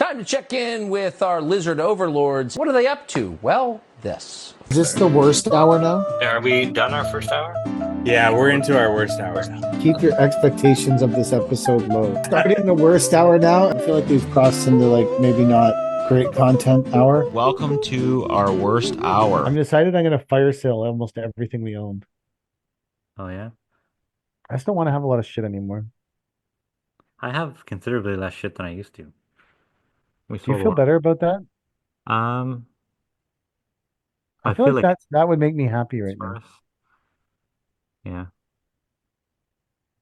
Time to check in with our lizard overlords. What are they up to? Well, this. Is this the worst hour now? Are we done our first hour? Yeah, we're into our worst hour now. Keep your expectations of this episode low. Starting the worst hour now, I feel like we've crossed into like maybe not great content hour. Welcome to our worst hour. I'm decided I'm going to fire sale almost everything we owned. Oh, yeah? I just don't want to have a lot of shit anymore. I have considerably less shit than I used to. Do you feel better about that? Um, I feel like that would make me happy right now. Yeah.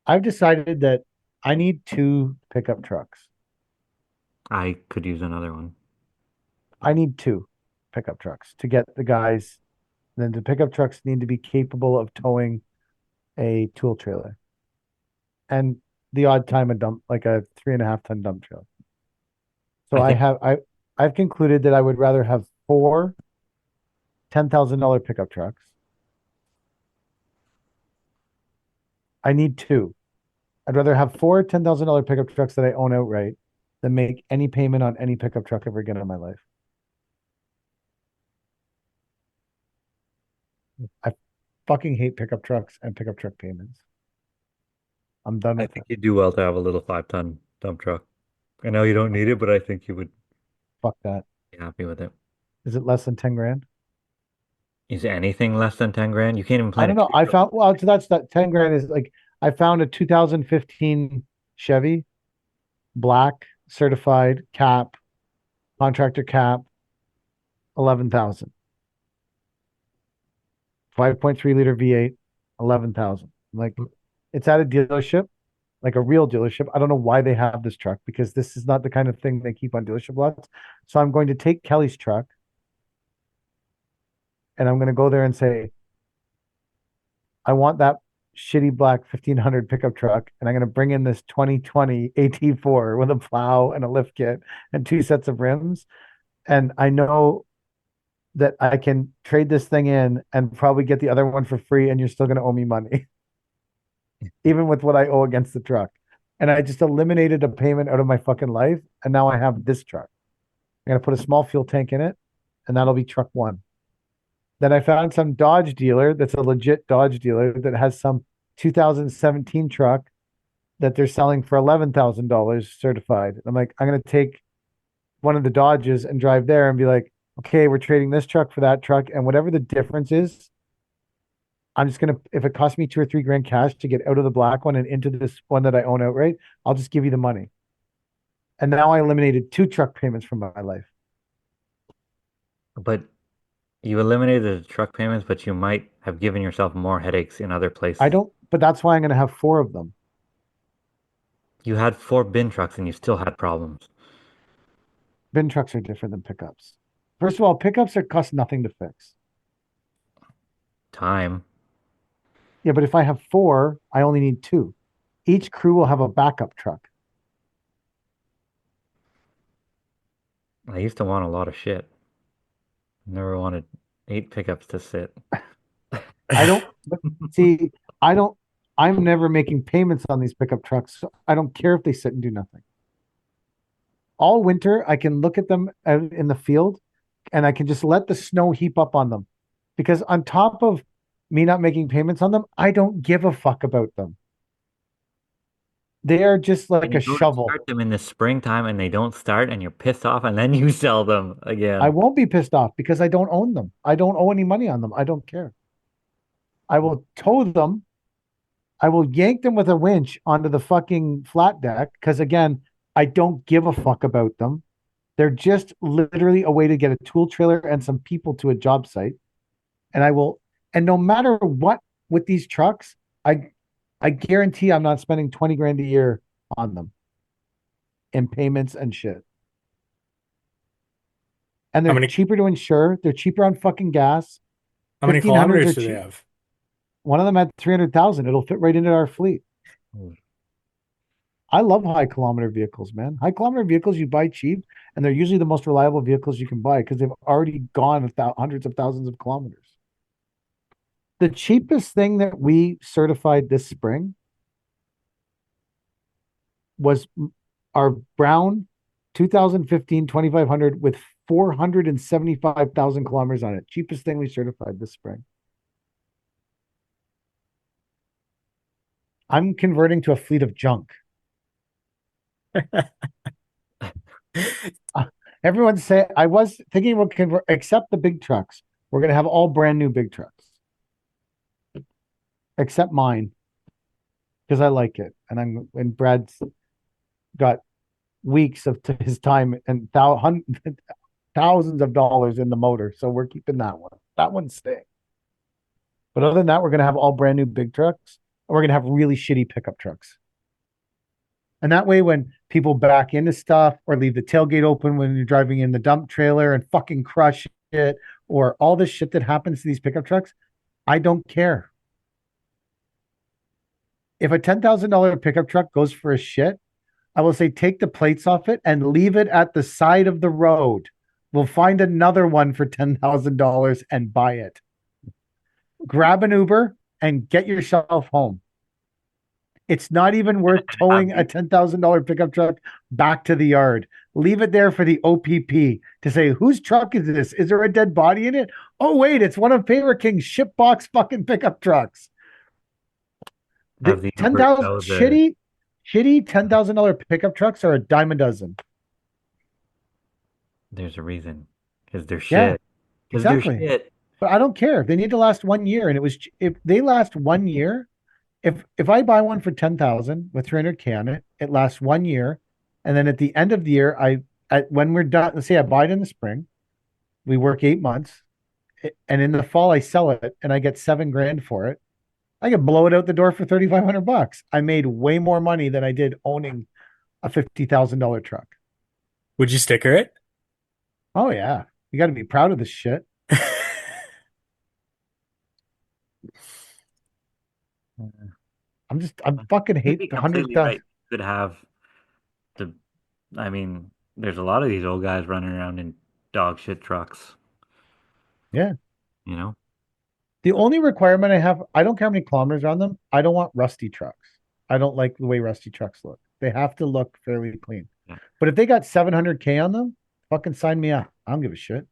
I've decided that I need 2 pickup trucks. I could use another one. I need 2 pickup trucks to get the guys. Then the pickup trucks need to be capable of towing a tool trailer. And the odd time a dump, like a 3.5 ton dump trailer. So I've concluded that I would rather have 4 $10,000 pickup trucks. I need 2. I'd rather have 4 $10,000 pickup trucks that I own outright than make any payment on any pickup truck ever again in my life. I fucking hate pickup trucks and pickup truck payments. I'm done I with think it. you'd do well to have a little 5-ton dump truck. I know you don't need it, but I think you would Fuck that. be happy with it. Is it less than 10 grand? Is anything less than 10 grand? You can't even I plan don't a know. I trip. found, well, so that's that 10 grand is like, I found a 2015 Chevy, black, certified, cap, contractor cap, 11,000. 5.3 liter V8, 11,000. Like, it's at a dealership, like a real dealership. I don't know why they have this truck because this is not the kind of thing they keep on dealership lots. So I'm going to take Kelly's truck and I'm going to go there and say, I want that shitty black 1500 pickup truck, and I'm going to bring in this 2020 AT4 with a plow and a lift kit and 2 sets of rims. And I know that I can trade this thing in and probably get the other one for free, and you're still going to owe me money, even with what I owe against the truck. And I just eliminated a payment out of my fucking life, and now I have this truck. I'm going to put a small fuel tank in it, and that'll be truck 1. Then I found some Dodge dealer that's a legit Dodge dealer that has some 2017 truck that they're selling for $11,000 certified. I'm like, I'm going to take one of the Dodges and drive there and be like, okay, we're trading this truck for that truck. And whatever the difference is, I'm just going to, if it costs me 2 or 3 grand cash to get out of the black one and into this one that I own outright, I'll just give you the money. And now I eliminated 2 truck payments from my life. But you eliminated the truck payments, but you might have given yourself more headaches in other places. But that's why I'm going to have 4 of them. You had 4 bin trucks and you still had problems. Bin trucks are different than pickups. First of all, pickups cost nothing to fix. Time. Yeah, but if I have 4, I only need 2. Each crew will have a backup truck. I used to want a lot of shit. Never wanted 8 pickups to sit. I'm never making payments on these pickup trucks. So I don't care if they sit and do nothing. All winter, I can look at them out in the field and I can just let the snow heap up on them. Because on top of me not making payments on them, I don't give a fuck about them. They are just like a shovel. Start them in the springtime and they don't start and you're pissed off and then you sell them again. I won't be pissed off because I don't own them. I don't owe any money on them. I don't care. I will tow them. I will yank them with a winch onto the fucking flat deck because, again, I don't give a fuck about them. They're just literally a way to get a tool trailer and some people to a job site. And no matter what with these trucks, I guarantee I'm not spending 20 grand a year on them in payments and shit. And they're cheaper to insure. They're cheaper on fucking gas. How many kilometers do they have? One of them had 300,000. It'll fit right into our fleet. I love high kilometer vehicles, man. High kilometer vehicles you buy cheap, and they're usually the most reliable vehicles you can buy because they've already gone hundreds of thousands of kilometers. The cheapest thing that we certified this spring was our brown 2015 2500 with 475,000 kilometers on it. Cheapest thing we certified this spring. I'm converting to a fleet of junk. Everyone say I was thinking about convert, except the big trucks. We're gonna have all brand new big trucks, except mine, because I like it, and Brad's got weeks of his time and thousands of dollars in the motor, so we're keeping that one. That one's staying. But other than that, we're gonna have all brand new big trucks, and we're gonna have really shitty pickup trucks. And that way, when people back into stuff or leave the tailgate open when you're driving in the dump trailer and fucking crush it, or all this shit that happens to these pickup trucks, I don't care. If a $10,000 pickup truck goes for a shit, I will say take the plates off it and leave it at the side of the road. We'll find another one for $10,000 and buy it. Grab an Uber and get yourself home. It's not even worth towing a $10,000 pickup truck back to the yard. Leave it there for the OPP to say, whose truck is this? Is there a dead body in it? Oh, wait, it's one of Paper King's shipbox fucking pickup trucks. The 10,000 shitty $10,000 pickup trucks are a dime a dozen. There's a reason. Because they're shit. Yeah, Because exactly. they're shit. But I don't care. They need to last 1 year. And if they last 1 year, if I buy one for 10,000 with 300K on it, it lasts 1 year. And then at the end of the year, when we're done, let's say I buy it in the spring, we work 8 months, and in the fall I sell it and I get $7,000 for it. I could blow it out the door for $3,500. I made way more money than I did owning a $50,000 truck. Would you sticker it? Oh yeah, you got to be proud of this shit. I'm fucking hate the 100,000. Right. Could have there's a lot of these old guys running around in dog shit trucks. Yeah. You know? The only requirement I have, I don't care how many kilometers on them. I don't want rusty trucks. I don't like the way rusty trucks look. They have to look fairly clean. Yeah. But if they got 700K on them, fucking sign me up. I don't give a shit.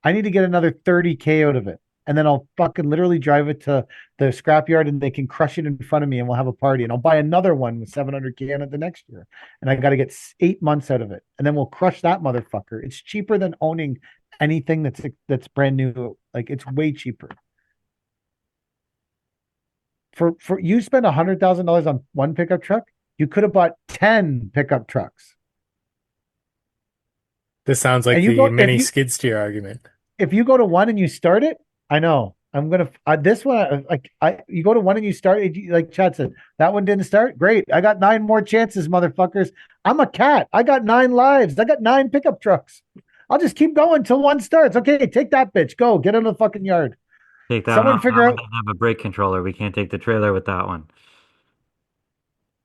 I need to get another 30K out of it. And then I'll fucking literally drive it to the scrapyard and they can crush it in front of me and we'll have a party. And I'll buy another one with 700K on it the next year. And I got to get 8 months out of it. And then we'll crush that motherfucker. It's cheaper than owning anything that's brand new. Like it's way cheaper. For you spend $100,000 on one pickup truck, you could have bought 10 pickup trucks. This sounds like the mini skid steer argument. If you go to one and you start it, I know I'm gonna this one. You go to one and you start it, like Chad said, that one didn't start. Great, I got 9 more chances, motherfuckers. I'm a cat. I got 9 lives. I got 9 pickup trucks. I'll just keep going till one starts. Okay, take that bitch. Go get in the fucking yard. Take that. Someone figure out. Have a brake controller. We can't take the trailer with that one.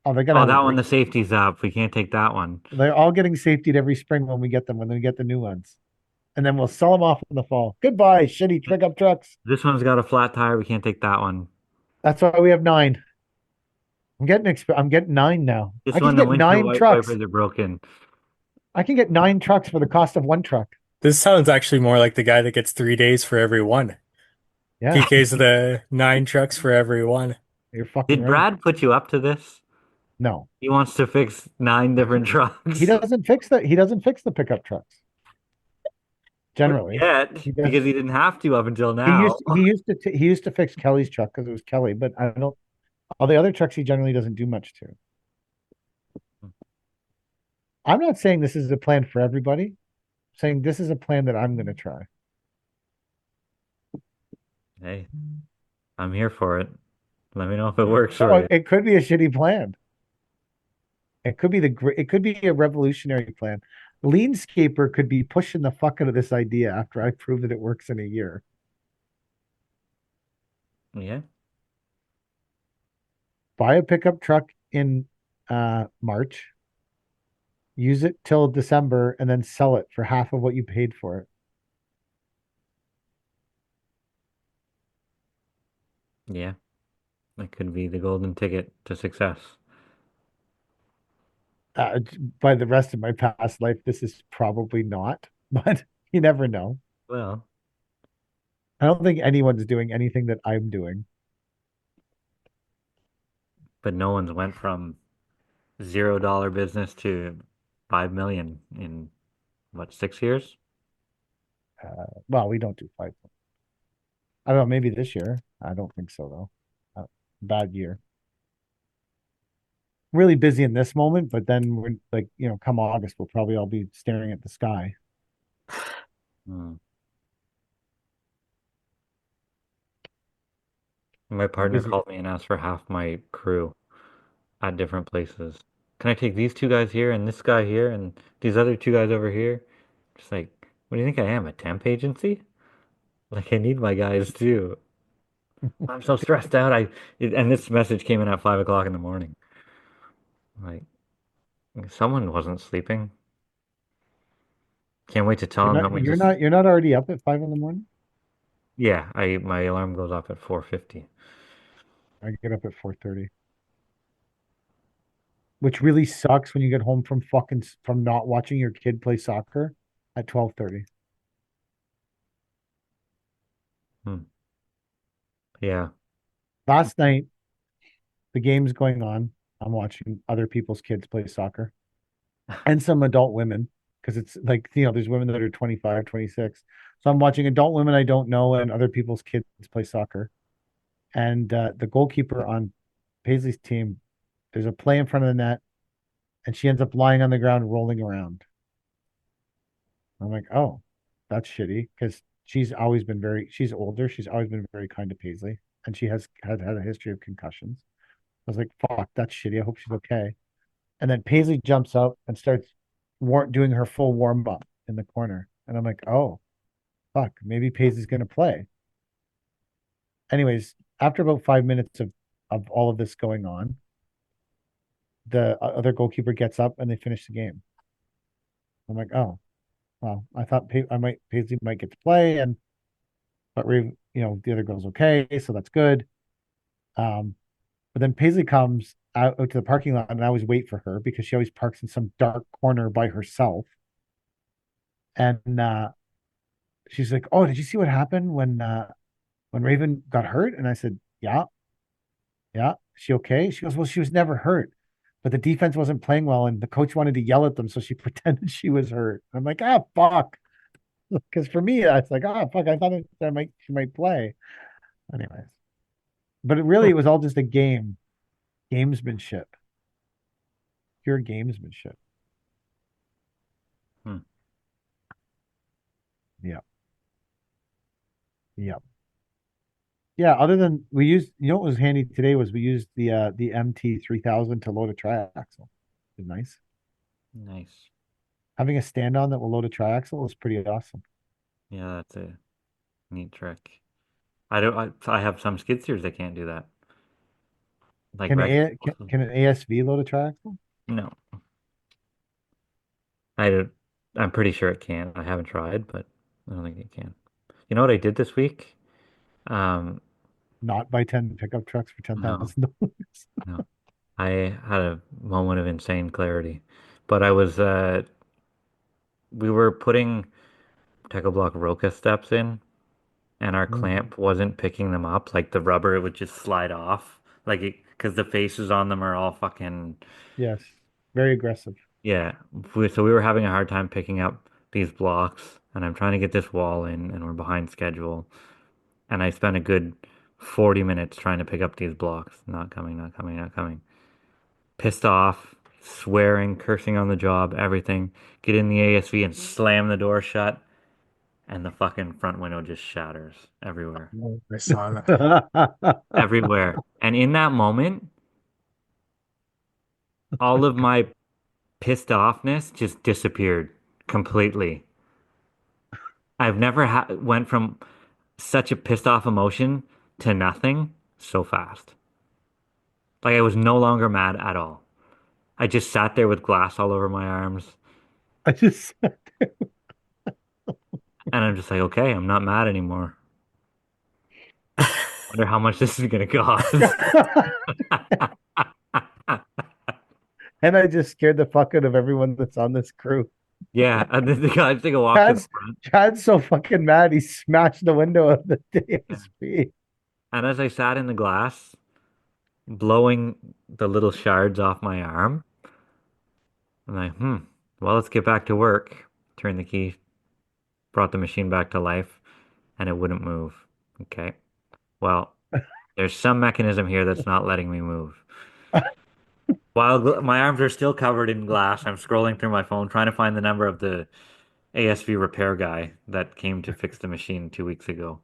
Oh, they're gonna. Oh, that one. The safety's up. We can't take that one. They're all getting safetied every spring when we get them. When we get the new ones. And then we'll sell them off in the fall. Goodbye, shitty pickup trucks. This one's got a flat tire. We can't take that one. That's why we have 9. I'm getting 9 now. This I can one, get 9 trucks. Wipers are broken. I can get 9 trucks for the cost of 1 truck. This sounds actually more like the guy that gets 3 days for every one. Yeah. PK's the 9 trucks for every one. You're fucking Did Brad put you up to this? No. He wants to fix 9 different trucks. He doesn't fix the pickup trucks. Generally, because he didn't have to up until now. He used to fix Kelly's truck because it was Kelly, but I don't. All the other trucks he generally doesn't do much to. I'm not saying this is a plan for everybody. I'm saying this is a plan that I'm going to try. Hey, I'm here for it. Let me know if it works for you. It could be a shitty plan. It could be a revolutionary plan. Leanscaper could be pushing the fuck out of this idea after I prove that it works in a year. Yeah. Buy a pickup truck in March, use it till December, and then sell it for half of what you paid for it. Yeah. That could be the golden ticket to success. by the rest of my past life, this is probably not, but you never know. Well, I don't think anyone's doing anything that I'm doing. but no one's went from $0 business to 5 million in what, 6 years? Well, we don't do 5. I don't know, maybe this year. I don't think so though. Bad year. Really busy in this moment, but then we're like, come August, we'll probably all be staring at the sky. Hmm. My We're partner busy. called me and asked for half my crew at different places. Can I take these two guys here and this guy here and these other two guys over here? Just like, what do you think I am, a temp agency? Like, I need my guys too. I'm so stressed out. And this message came in at 5 o'clock in the morning. Like, someone wasn't sleeping. Can't wait to tell You're them not that we you're just, not you're not already up at 5 in the morning? yeah, my alarm goes off at 4:50. I get up at 4:30. Which really sucks when you get home from not watching your kid play soccer at 12:30. Hmm. Yeah. Last night, the game's going on. I'm watching other people's kids play soccer and some adult women because it's like, there's women that are 25, 26. So I'm watching adult women I don't know and other people's kids play soccer. And the goalkeeper on Paisley's team, there's a play in front of the net and she ends up lying on the ground rolling around. I'm like, oh, that's shitty because she's older. She's always been very kind to Paisley and she has had a history of concussions. I was like, fuck, that's shitty. I hope she's okay. And then Paisley jumps up and starts doing her full warm up in the corner. And I'm like, oh, fuck, maybe Paisley's going to play. Anyways, after about 5 minutes of all of this going on, the other goalkeeper gets up and they finish the game. I'm like, oh, well, I thought Paisley might get to play, but the other girl's okay, so that's good. But then Paisley comes out to the parking lot, and I always wait for her because she always parks in some dark corner by herself. And she's like, "Oh, did you see what happened when Raven got hurt?" And I said, "Yeah, yeah. Is she okay?" She goes, "Well, she was never hurt, but the defense wasn't playing well, and the coach wanted to yell at them, so she pretended she was hurt." I'm like, "Ah, fuck." Because for me, it's like, "Ah, fuck." I thought she might play. Anyways, but it was all just a game, gamesmanship, pure gamesmanship. Hmm. Yeah, yeah, yeah. Other than we used, what was handy today was we used the MT 3000 to load a triaxle. It was nice. Nice. Having a stand on that will load a triaxle is pretty awesome. Yeah, that's a neat trick. I don't, I have some skid steers that can't do that. Like Can Rex. a can an ASV load a triaxle? No, I don't, I'm pretty sure it can. I haven't tried, but I don't think it can. You know what I did this week? Um, Not buy 10 pickup trucks for no, $10,000. no. I had a moment of insane clarity, but we were putting Techo Block Roca steps in, and our Mm, clamp wasn't picking them up. Like the rubber, it would just slide off. Like it, because the faces on them are all fucking, yes, very aggressive. yeah. So we were having a hard time picking up these blocks, and I'm trying to get this wall in, and we're behind schedule. And I spent a good 40 minutes trying to pick up these blocks. Not coming, not coming, not coming. Pissed off, swearing, cursing on the job, everything. Get in the ASV and slam the door shut, and the fucking front window just shatters everywhere. Oh, I saw that. Everywhere. And in that moment, all of my pissed offness just disappeared completely. I've never went from such a pissed off emotion to nothing so fast. Like I was no longer mad at all. I just sat there with glass all over my arms, I just and I'm just like, okay, I'm not mad anymore. Wonder how much this is gonna cost. And I just scared the fuck out of everyone that's on this crew. Yeah, and then the guy take a walk to the Chad's front. Chad's so fucking mad he smashed the window of the Yeah. DSP. And as I sat in the glass, blowing the little shards off my arm, I'm like, well, let's get back to work. Turned the key, brought the machine back to life, and it wouldn't move. Okay. Well, there's some mechanism here that's not letting me move. While my arms are still covered in glass, I'm scrolling through my phone trying to find the number of the ASV repair guy that came to fix the machine 2 weeks ago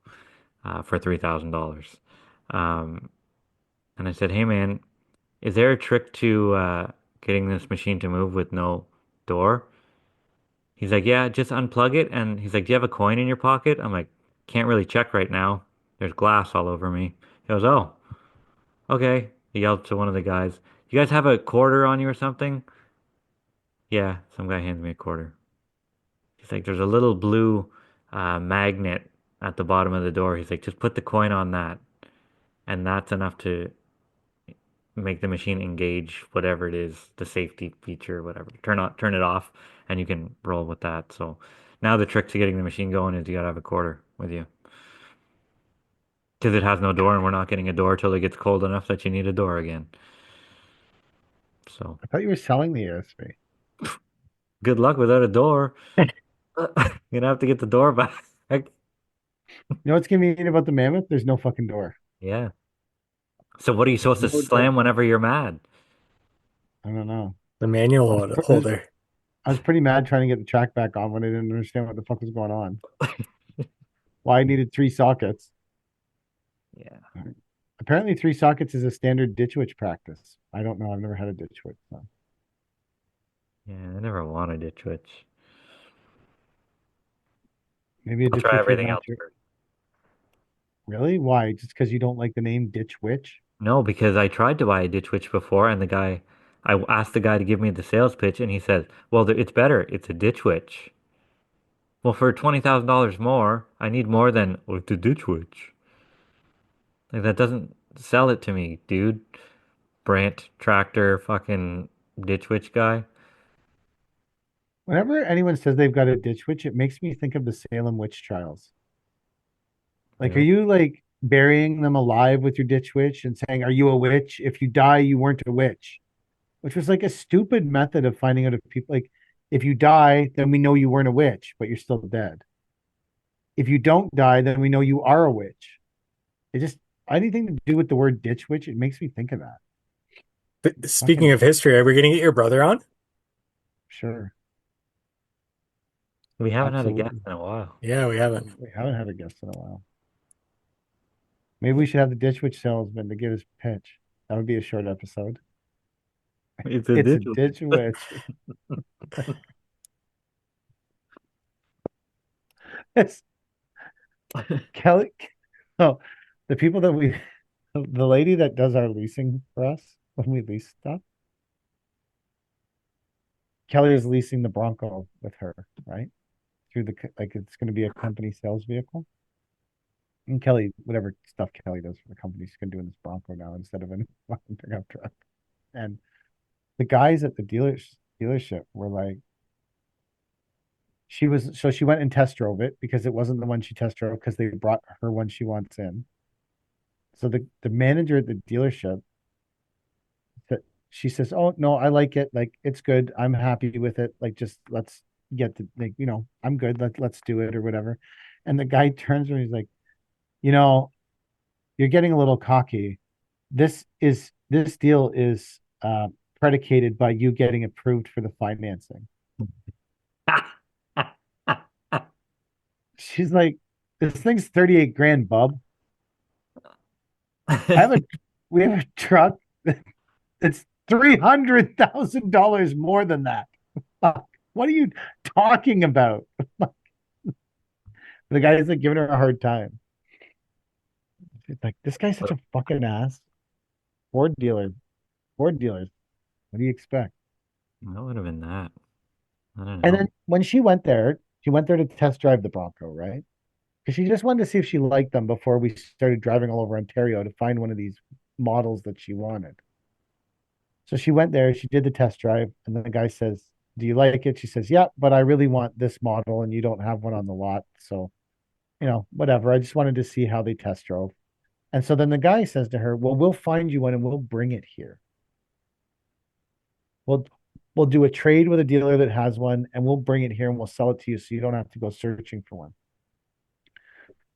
for $3,000. Um, and I said, "Hey man, is there a trick to getting this machine to move with no door?" He's like, "Yeah, just unplug it." And he's like, "Do you have a coin in your pocket?" I'm like, "Can't really check right now. There's glass all over me." He goes, "Oh, okay." He yelled to one of the guys, "You guys have a quarter on you or something?" Yeah, some guy hands me a quarter. He's like, "There's a little blue magnet at the bottom of the door." He's like, "Just put the coin on that, and that's enough to make the machine engage whatever it is, the safety feature, whatever. Turn it off, and you can roll with that." So now the trick to getting the machine going is you gotta have a quarter with you. Because it has no door, and we're not getting a door till it gets cold enough that you need a door again. So I thought you were selling the USB. good luck without a door. You're gonna have to get the door back. You know what's convenient about the Mammoth? There's no fucking door. Yeah. So what are you There's supposed to no door. slam whenever you're mad? I don't know. The manual holder. I was pretty mad trying to get the track back on when I didn't understand what the fuck was going on. Why I needed three sockets. Yeah. Apparently, three sockets is a standard ditch witch practice. I don't know. I've never had a ditch witch. So. Yeah, I never wanted a Twitch. Maybe a I'll ditch try witch was everything not else your. first. Really? Why? Just because you don't like the name ditch witch? No, because I tried to buy a Ditch Witch before, and I asked the guy to give me the sales pitch, and he said, "Well, it's better. It's a Ditch Witch." Well, for $20,000 more, I need more than it's a Ditch Witch. Like that doesn't sell it to me, dude. Brant tractor, fucking Ditch Witch guy. Whenever anyone says they've got a ditch witch, it makes me think of the Salem witch trials. Like, are Really? you like burying them alive with your ditch witch and saying, "Are you a witch? If you die, you weren't a witch," which was like a stupid method of finding out if people like, if you die, then we know you weren't a witch, but you're still dead. If you don't die, then we know you are a witch. It just anything to do with the word ditch witch, it makes me think of that. But speaking Fucking of history, are we going to get your brother on? sure, We haven't had a guest absolutely. in a while. Yeah, we haven't. We haven't had a guest in a while. Maybe we should have the ditch witch salesman to give his pitch. That would be a short episode. It's a It's a Ditch ditch witch. It's Witch. Kelly. Oh, the people that we, the lady that does our leasing for us when we lease stuff, Kelly is leasing the Bronco with her, right? Through the like, it's going to be a company sales vehicle. And Kelly, whatever stuff Kelly does for the company, she's going to do in this Bronco now instead of in a fucking pickup truck. And the guys at the dealership were like, she went and test drove it because it wasn't the one she test drove because they brought her one she wants in. So the manager at the dealership that she says, "Oh no, I like it. Like it's good. I'm happy with it. Like just let's get the like, I'm good. Let's do it or whatever." And the guy turns around, he's like, "You know, you're getting a little cocky. This deal is predicated by you getting approved for the financing." She's like, "This thing's 38 grand, bub. I have a we have a truck that's $300,000 more than that. What are you talking about?" The guy's like giving her a hard time. She's like, "This guy's such a fucking ass." Ford dealer, Ford dealers. What do you expect? That would have been that. I don't And know. then when she went there to test drive the Bronco, right? Because she just wanted to see if she liked them before we started driving all over Ontario to find one of these models that she wanted. So she went there, she did the test drive, and then the guy says, "Do you like it?" She says, "Yeah, but I really want this model, and you don't have one on the lot. So, whatever. I just wanted to see how they test drove." And so then the guy says to her, "Well, we'll find you one and we'll bring it here. We'll we'll do a trade with a dealer that has one, and we'll bring it here and we'll sell it to you so you don't have to go searching for one."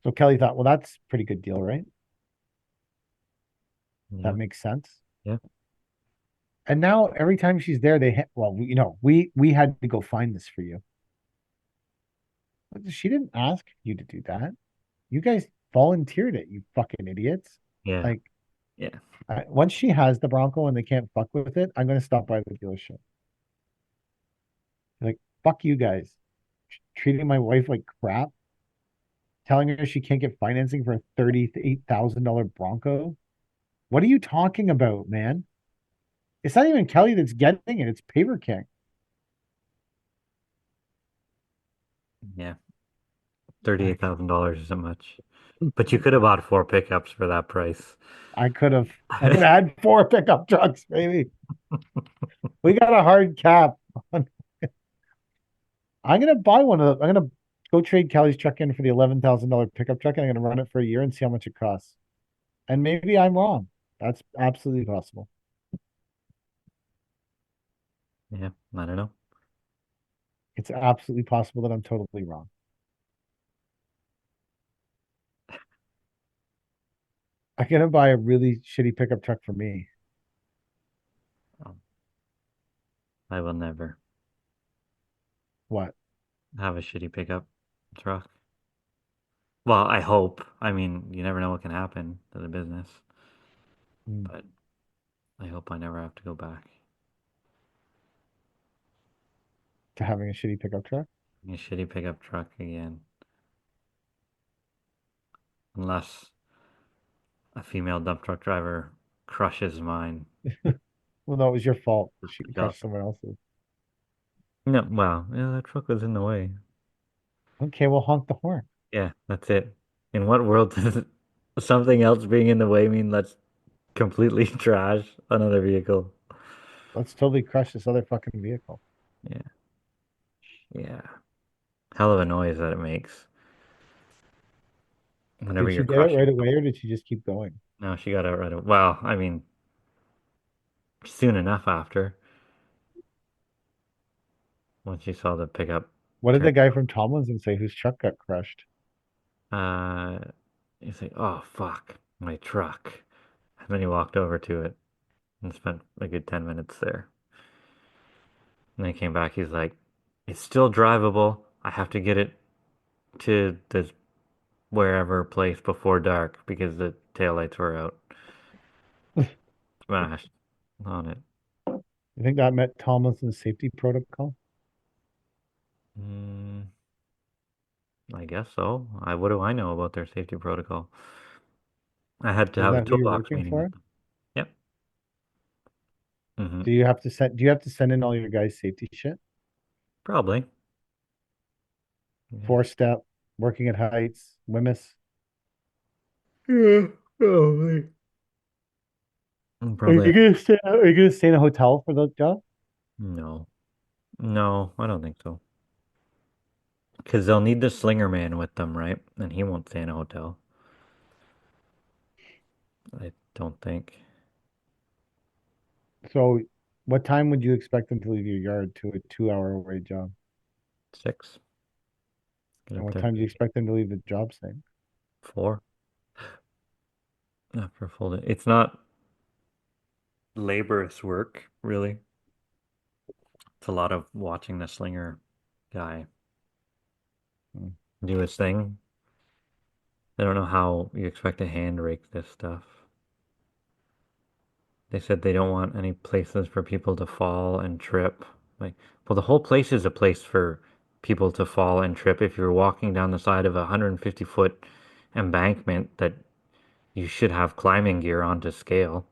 So Kelly thought, well, that's a pretty good deal, right? Yeah. That makes sense. Yeah. And now every time she's there, we had to go find this for you. She didn't ask you to do that. You guys volunteered it, you fucking idiots. Yeah. Like, Yeah. once she has the Bronco and they can't fuck with it, I'm going to stop by the dealership. Like, fuck you guys. Treating my wife like crap, telling her she can't get financing for a $38,000 Bronco. What are you talking about, man? It's not even Kelly that's getting it. It's Paper King. Yeah. $38,000 isn't much. But you could have bought 4 pickups for that price. I could have had 4 pickup trucks, baby. We got a hard cap. I'm gonna buy one of those. I'm gonna go trade Kelly's truck in for the $11,000 pickup truck, and I'm gonna run it for a year and see how much it costs. And maybe I'm wrong. That's absolutely possible. Yeah, I don't know. It's absolutely possible that I'm totally wrong. I'm gonna buy a really shitty pickup truck for me. I will never What? have a shitty pickup truck. Well, I hope. I mean, you never know what can happen to the business, Mm. but I hope I never have to go back. To having a shitty pickup truck? A shitty pickup truck again. Unless a female dump truck driver crushes mine. Well, no, it was your fault. She Go. crushed someone else's. No, well, yeah, that truck was in the way. Okay, well, honk the horn. Yeah, that's it. In what world does something else being in the way mean let's completely trash another vehicle? Let's totally crush this other fucking vehicle. Yeah. Yeah. Hell of a noise that it makes whenever Did she you're get it crushing. right away, or did she just keep going? No, she got out right away. Well, I mean, soon enough after when she saw the pickup What did turn. the guy from Tomlinson say whose truck got crushed? Uh, he's like, "Oh fuck, my truck," and then he walked over to it and spent a good 10 minutes there. And then he came back. He's like, "It's still drivable. I have to get it to this wherever place before dark because the taillights were out." Smashed on it. You think that met Tomlinson's safety protocol? Mm, I guess so. What do I know about their safety protocol? I had to Is have a that who you're toolbox working meeting with for? them. Yep. Hmm. Do you have to send in all your guys' safety shit? Probably. Yeah. 4-step, working at heights, WMIS. Yeah, probably. Are you Probably. gonna stay? Are you gonna stay in a hotel for the job? No. No, I don't think so. Because they'll need the slinger man with them, right? And he won't stay in a hotel. I don't think. So, what time would you expect them to leave your yard to a 2-hour away job? 6. Get And up what there. time do you expect them to leave the job site? 4. After a full day. It's not laborious work, really. It's a lot of watching the slinger guy Hmm. do his thing. I don't know how you expect to hand rake this stuff. They said they don't want any places for people to fall and trip. Like, well, the whole place is a place for people to fall and trip. If you're walking down the side of a 150-foot embankment, that you should have climbing gear on to scale.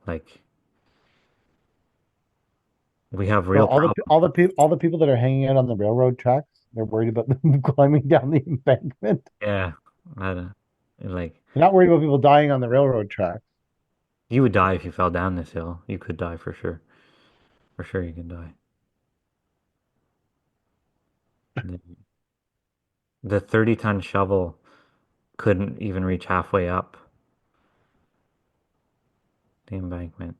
Like, we have So real problems. all the people that are hanging out on the railroad tracks, they're worried about them climbing down the embankment. Yeah, I don't, like, They're not worried about people dying on the railroad tracks. You would die if you fell down this hill. You could die for sure. For sure you can die. The 30-ton shovel couldn't even reach halfway up the embankment.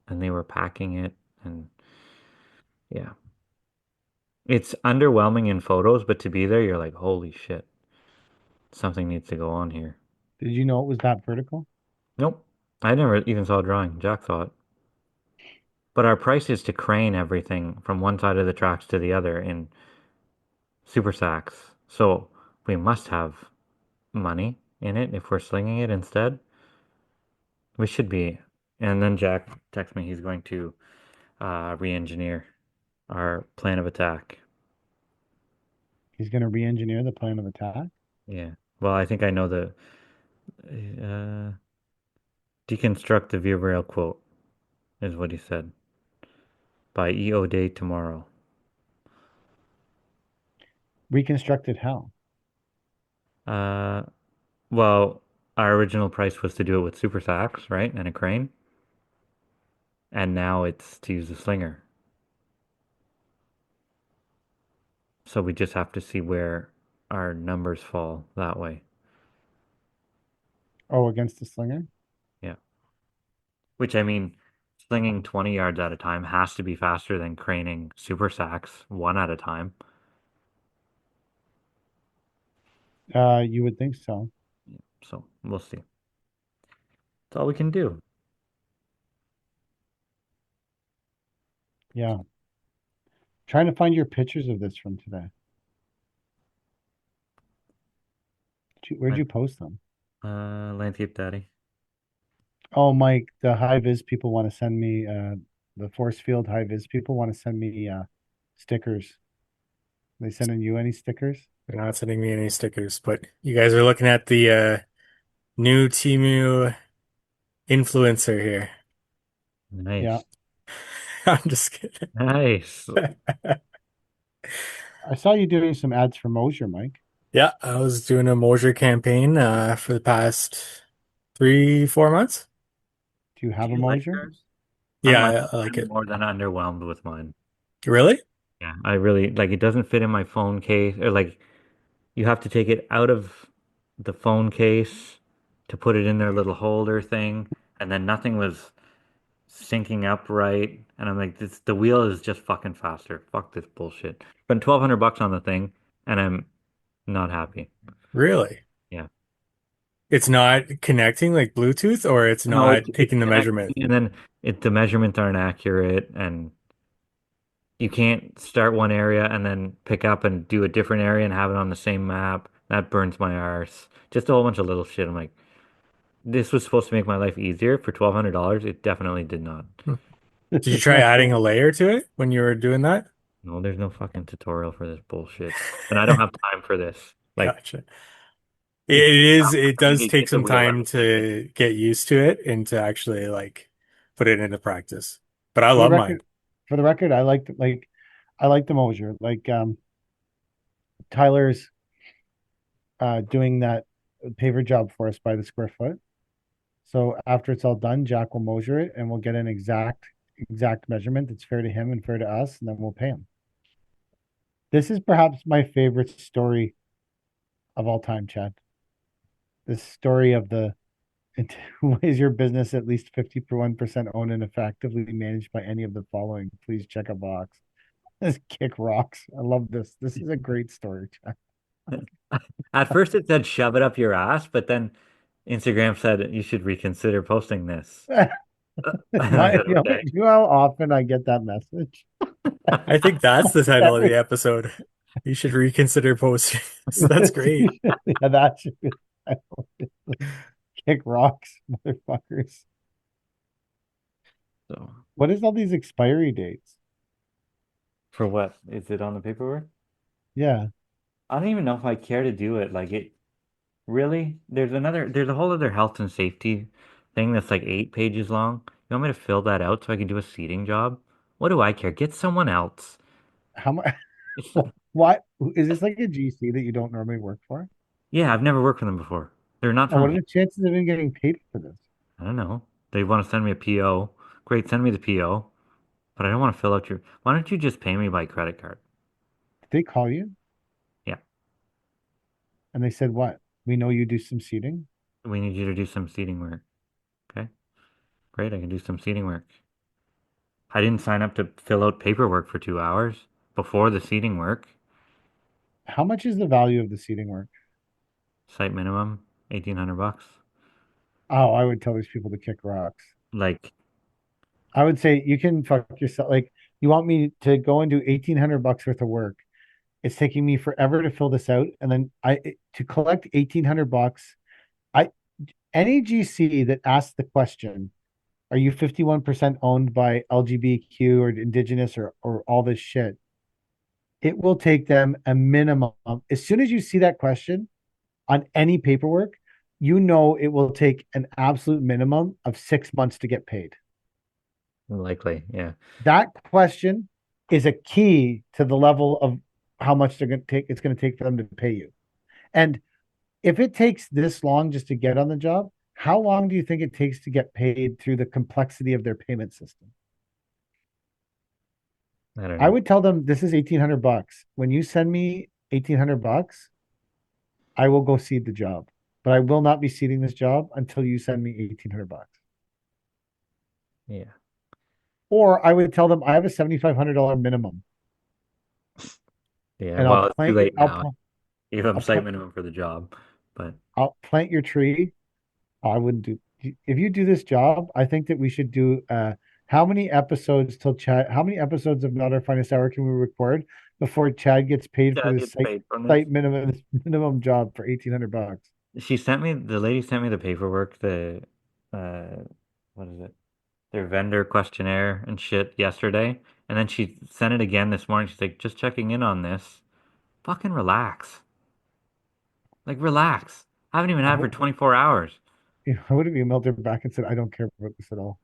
And they were packing it and yeah. It's underwhelming in photos, but to be there, you're like, holy shit, something needs to go on here. Did you know it was that vertical? Nope. I never even saw a drawing. Jack saw it. But our price is to crane everything from one side of the tracks to the other in super sacks. So we must have money in it if we're slinging it instead. We should be. And then Jack texts me he's going to re-engineer our plan of attack. He's going to re-engineer the plan of attack. Yeah. Well, I think I know the uh, deconstruct the view rail quote is what he said by EO day tomorrow. Reconstructed how? Uh, well, our original price was to do it with super sacks, right? And a crane. And now it's to use a slinger. So we just have to see where our numbers fall that way. Oh, against the slinger? Yeah. Which I mean, slinging 20 yards at a time has to be faster than craning super sacks one at a time. You would think so. So we'll see. That's all we can do. Yeah. Trying to find your pictures of this from today. Where'd you post them? Landscape Daddy. Oh, Mike, the high vis people want to send me the force field high vis people want to send me stickers. They sending you any stickers? They're not sending me any stickers, but you guys are looking at the new Timu influencer here. Yeah. Nice. I'm just kidding. Nice. I saw you doing some ads for Mosier, Mike. Yeah, I was doing a Mosier campaign for the past 3, 4 months. Do you Do have a you like Mosier? yours? Yeah, I like I'm it. more than underwhelmed with mine. Really? Yeah, I really like it doesn't fit in my phone case or like you have to take it out of the phone case to put it in their little holder thing, and then nothing was syncing up right. And I'm like, this the wheel is just fucking faster. Fuck this bullshit. Spent $1,200 on the thing, and I'm not happy. Really? Yeah. It's not connecting like Bluetooth, or it's No, not it's taking the measurement? connecting, and then the measurements aren't accurate, and you can't start one area and then pick up and do a different area and have it on the same map. That burns my arse. Just a whole bunch of little shit. I'm like, this was supposed to make my life easier for $1,200. It definitely did not. Hmm. This Did you is try my adding a favorite. layer to it when you were doing that? No, there's no fucking tutorial for this bullshit. And I don't have time for this. Like, Gotcha. it's It you does can take get the some wheel time out. Like, it's to get used to it and to actually like put it into practice. But I For the love mine. record, for the record, I like the Mosier. Like Tyler's doing that paver job for us by the square foot. So after it's all done, Jack will Mosier it and we'll get an exact measurement that's fair to him and fair to us, and then we'll pay him. This is perhaps my favorite story of all time, Chad. This story of the is your business at least 51% owned and effectively managed by any of the following? Please check a box. This kick rocks. I love this. This is a great story, Chad. at first it said shove it up your ass, but then Instagram said you should reconsider posting this. And I My, said, okay. you know how often I get that message? I think that's the title of the Every- episode. You should reconsider posting this. That's great. Yeah, that should be the title. Kick rocks, motherfuckers. So, What is all these expiry dates? for what? Is it on the paperwork? Yeah. I don't even know if I care to do it. Like it really, there's a whole other health and safety thing that's like 8 pages long. You want me to fill that out so I can do a seating job? What do I care? Get someone else. How much? It's, What is this like a GC that you don't normally work for? yeah, I've never worked for them before. They're not And from what are here. the chances of him getting paid for this? I don't know. They want to send me a PO. Great, send me the PO. But I don't want to fill out your. Why don't you just pay me by credit card? Did they call you Yeah. and they said what? We know you do some seating. We need you to do some seating work. Okay. Great, I can do some seating work. I didn't sign up to fill out paperwork for 2 hours before the seating work. How much is the value of the seating work? Site minimum, 1,800 bucks. Oh, I would tell these people to kick rocks. Like, I would say you can fuck yourself. Like, you want me to go and do 1,800 bucks worth of work. It's taking me forever to fill this out. And then to collect 1,800 bucks, I, any GC that asks the question, are you 51% owned by LGBTQ or indigenous or all this shit? It will take them a minimum. As soon as you see that question on any paperwork, you know it will take an absolute minimum of 6 months to get paid. likely, yeah. That question is a key to the level of how much it's going to take for them to pay you. And if it takes this long just to get on the job, how long do you think it takes to get paid through the complexity of their payment system? I don't I know. would tell them this is 1,800 bucks. When you send me 1,800 bucks, I will go seed the job. But I will not be seeding this job until you send me 1,800 bucks. Yeah. Or I would tell them I have a $7,500 minimum, Yeah. and Well, it's too late now. You have I'll site plant minimum for the job, but I'll plant your tree. I wouldn't do if you do this job. I think that we should do how many episodes till Chad? How many episodes of Not Our Finest Hour can we record before Chad gets paid for yeah, this gets paid from this. site minimum job for 1,800 bucks? The lady sent me the paperwork, uh, what is it? Their vendor questionnaire and shit yesterday. And then she sent it again this morning. She's like, just checking in on this. Fucking relax. Like, relax. I haven't even I had it for would 24 hours. I would have emailed her back and said I don't care about this at all.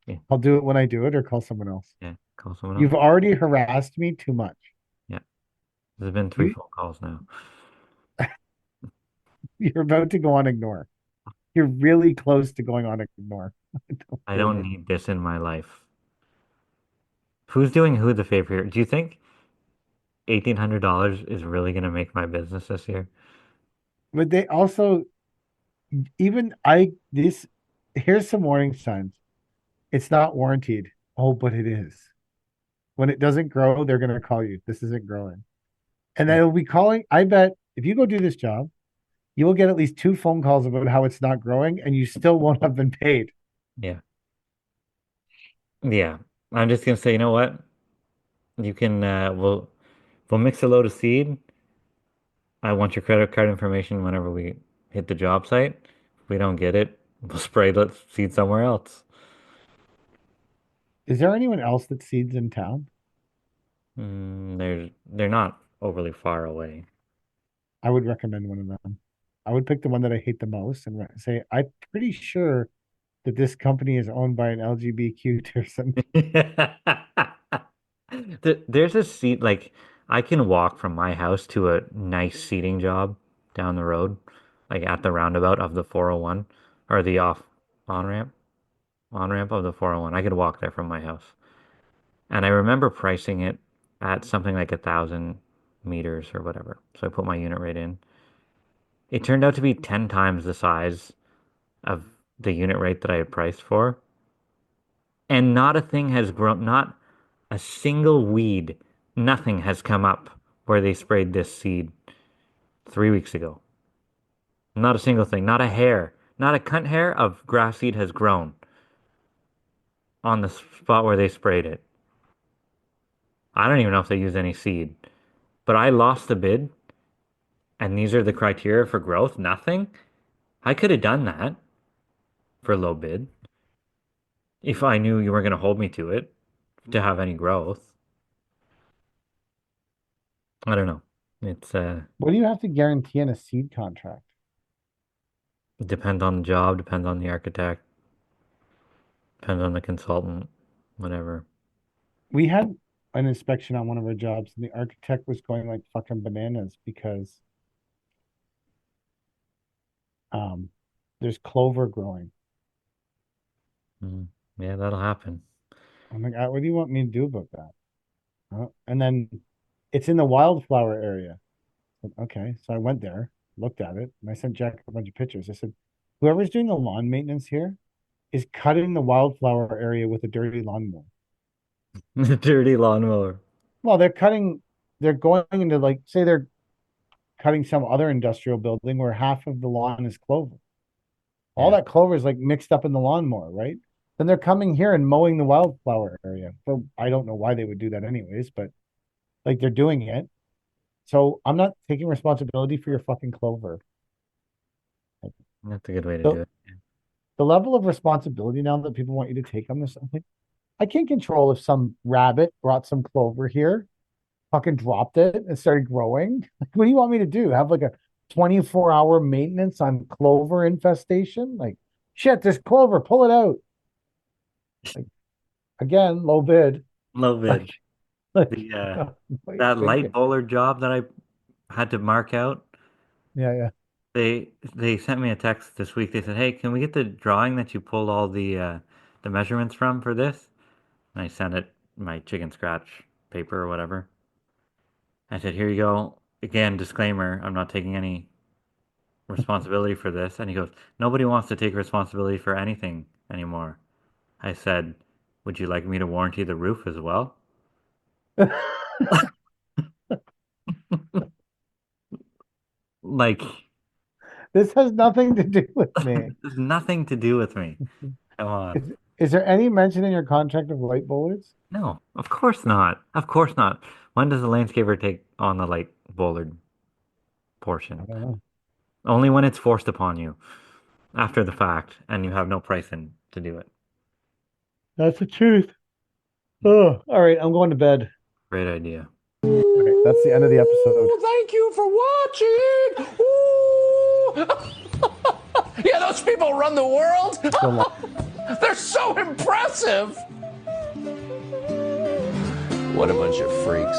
Yeah, I'll do it when I do it, or call someone else. yeah. Call someone else. You've already harassed me too much. Yeah. There's been three You phone calls now. you're about to go on ignore. You're really close to going on ignore. Don't I do don't it. need this in my life. Who's doing who the favor here? Do you think $1,800 is really going to make my business this year? But they also even I this here's some warning signs. It's not warranted. Oh, but it is. When it doesn't grow, they're gonna call you. This isn't growing. And Yeah. they'll be calling. I bet if you go do this job, you will get at least 2 phone calls about how it's not growing, and you still won't have been paid. Yeah. Yeah. I'm just going to say, you know what? You can, we'll mix a load of seed. I want your credit card information whenever we hit the job site. If we don't get it, we'll spray the seed somewhere else. Is there anyone else that seeds in town? They're not overly far away. I would recommend one of them. I would pick the one that I hate the most and say, I'm pretty sure that this company is owned by an LGBTQ person. There's a seat like I can walk from my house to a nice seating job down the road, like at the roundabout of the 401 or the off on ramp on ramp of the 401. I could walk there from my house. And I remember pricing it at something like 1,000 meters or whatever. So I put my unit rate in. It turned out to be 10 times the size of the unit rate that I had priced for. And not a thing has grown, not a single weed, nothing has come up where they sprayed this seed 3 weeks ago. Not a single thing, not a hair, not a cunt hair of grass seed has grown on the spot where they sprayed it. I don't even know if they used any seed, but I lost the bid, and these are the criteria for growth. Nothing. I could have done that for low bid if I knew you were going to hold me to it to have any growth. I don't know. It's What do you have to guarantee in a seed contract? depends on the job, depends on the architect, depends on the consultant, whatever. We had an inspection on one of our jobs, and the architect was going like fucking bananas because there's clover growing. Yeah, that'll happen. I'm like, what do you want me to do about that? And then it's in the wildflower area. Okay, so I went there, looked at it, and I sent Jack a bunch of pictures. I said, whoever's doing the lawn maintenance here is cutting the wildflower area with a dirty lawnmower. The dirty lawnmower. Well, they're going into, like, say they're cutting some other industrial building where half of the lawn is clover. All Yeah. that clover is like mixed up in the lawnmower, right? Then they're coming here and mowing the wildflower area. So I don't know why they would do that anyways, but like they're doing it. So I'm not taking responsibility for your fucking clover. That's a good way to So do it. the level of responsibility now that people want you to take on this, I'm like, I can't control if some rabbit brought some clover here, fucking dropped it and started growing. Like, what do you want me to do? Have like a 24-hour maintenance on clover infestation? Like, shit, there's clover, pull it out. Like, again, low bid. Low bid. Like, The what are you that light thinking? bowler job that I had to mark out, Yeah. they sent me a text this week. They said, "Hey, can we get the drawing that you pulled all the measurements from for this?" And I sent it my chicken scratch paper or whatever. I said, "Here you go. Again, disclaimer, I'm not taking any responsibility for this." And he goes, "Nobody wants to take responsibility for anything anymore." I said, "Would you like me to warranty the roof as well?" Like, This has nothing to do with me. there's nothing to do with me. Come on. Is there any mention in your contract of light bowlers? No, of course not. Of course not. When does the landscaper take on the light bollard I portion? don't know. Only when it's forced upon you after the fact and you have no price in to do it. That's the truth. Oh, all right. I'm going to bed. Great idea. Okay, that's the end of the episode. Thank you for watching. Yeah, those people run the world. So long. They're so impressive. What a bunch of freaks.